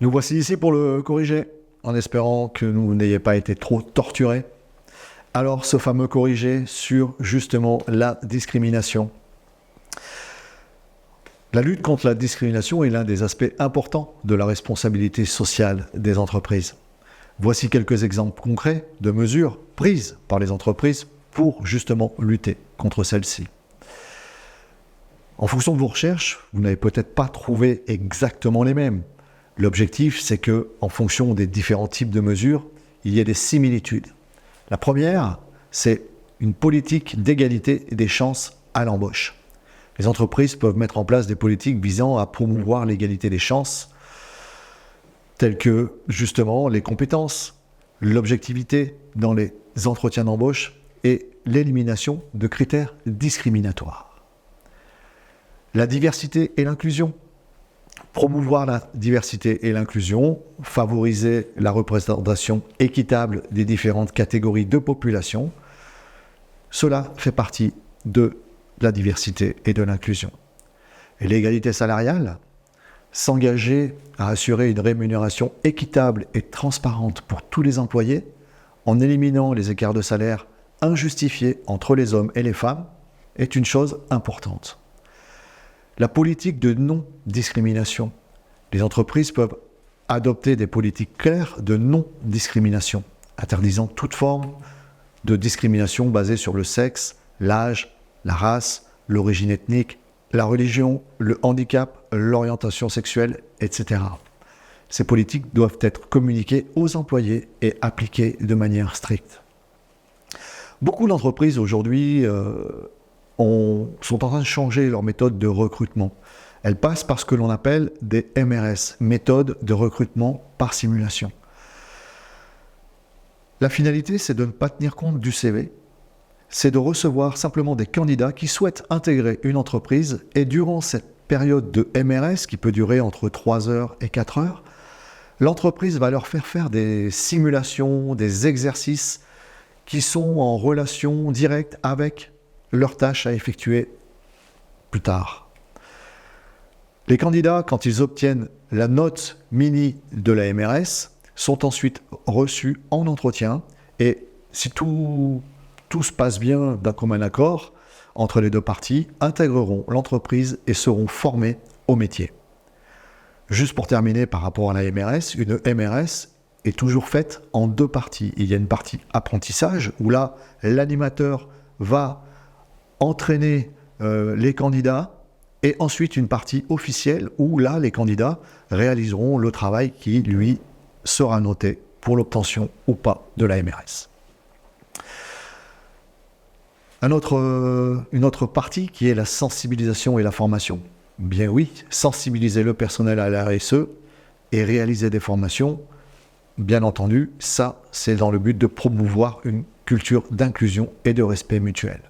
Nous voici ici pour le corriger, en espérant que vous n'ayez pas été trop torturés. Alors, ce fameux corrigé sur justement la discrimination. La lutte contre la discrimination est l'un des aspects importants de la responsabilité sociale des entreprises. Voici quelques exemples concrets de mesures prises par les entreprises pour justement lutter contre celle-ci. En fonction de vos recherches, vous n'avez peut-être pas trouvé exactement les mêmes. L'objectif, c'est que, en fonction des différents types de mesures, il y ait des similitudes. La première, c'est une politique d'égalité des chances à l'embauche. Les entreprises peuvent mettre en place des politiques visant à promouvoir l'égalité des chances, telles que, justement, les compétences, l'objectivité dans les entretiens d'embauche et l'élimination de critères discriminatoires. La diversité et l'inclusion. Promouvoir la diversité et l'inclusion, favoriser la représentation équitable des différentes catégories de population, cela fait partie de la diversité et de l'inclusion. Et l'égalité salariale, s'engager à assurer une rémunération équitable et transparente pour tous les employés, en éliminant les écarts de salaire injustifiés entre les hommes et les femmes, est une chose importante. La politique de non-discrimination. Les entreprises peuvent adopter des politiques claires de non-discrimination, interdisant toute forme de discrimination basée sur le sexe, l'âge, la race, l'origine ethnique, la religion, le handicap, l'orientation sexuelle, etc. Ces politiques doivent être communiquées aux employés et appliquées de manière stricte. Beaucoup d'entreprises aujourd'hui sont en train de changer leur méthode de recrutement. Elles passent par ce que l'on appelle des MRS, méthodes de recrutement par simulation. La finalité, c'est de ne pas tenir compte du CV, c'est de recevoir simplement des candidats qui souhaitent intégrer une entreprise et durant cette période de MRS, qui peut durer entre 3 heures et 4 heures, l'entreprise va leur faire des simulations, des exercices qui sont en relation directe avec leurs tâches à effectuer plus tard. Les candidats, quand ils obtiennent la note mini de la MRS, sont ensuite reçus en entretien et si tout se passe bien d'un commun accord entre les deux parties, intégreront l'entreprise et seront formés au métier. Juste pour terminer par rapport à la MRS, une MRS est toujours faite en 2 parties. Il y a une partie apprentissage où là, l'animateur va entraîner les candidats et ensuite une partie officielle où là, les candidats réaliseront le travail qui, lui, sera noté pour l'obtention ou pas de la MRS. Une autre partie qui est la sensibilisation et la formation. Bien oui, sensibiliser le personnel à la RSE et réaliser des formations, bien entendu, ça, c'est dans le but de promouvoir une culture d'inclusion et de respect mutuel.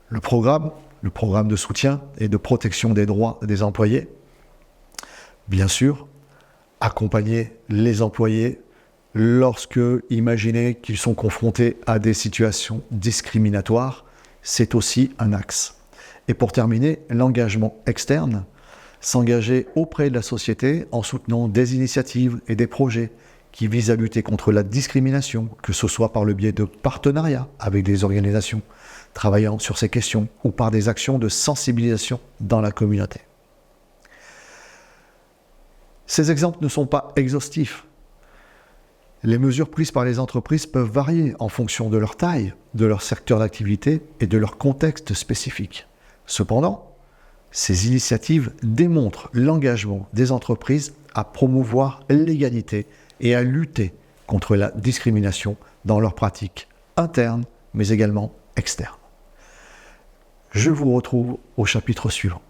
Le programme de soutien et de protection des droits des employés, bien sûr, accompagner les employés lorsque, imaginez qu'ils sont confrontés à des situations discriminatoires, c'est aussi un axe. Et pour terminer, l'engagement externe, s'engager auprès de la société en soutenant des initiatives et des projets qui visent à lutter contre la discrimination, que ce soit par le biais de partenariats avec des organisations travaillant sur ces questions ou par des actions de sensibilisation dans la communauté. Ces exemples ne sont pas exhaustifs. Les mesures prises par les entreprises peuvent varier en fonction de leur taille, de leur secteur d'activité et de leur contexte spécifique. Cependant, ces initiatives démontrent l'engagement des entreprises à promouvoir l'égalité et à lutter contre la discrimination dans leurs pratiques internes, mais également externes. Je vous retrouve au chapitre suivant.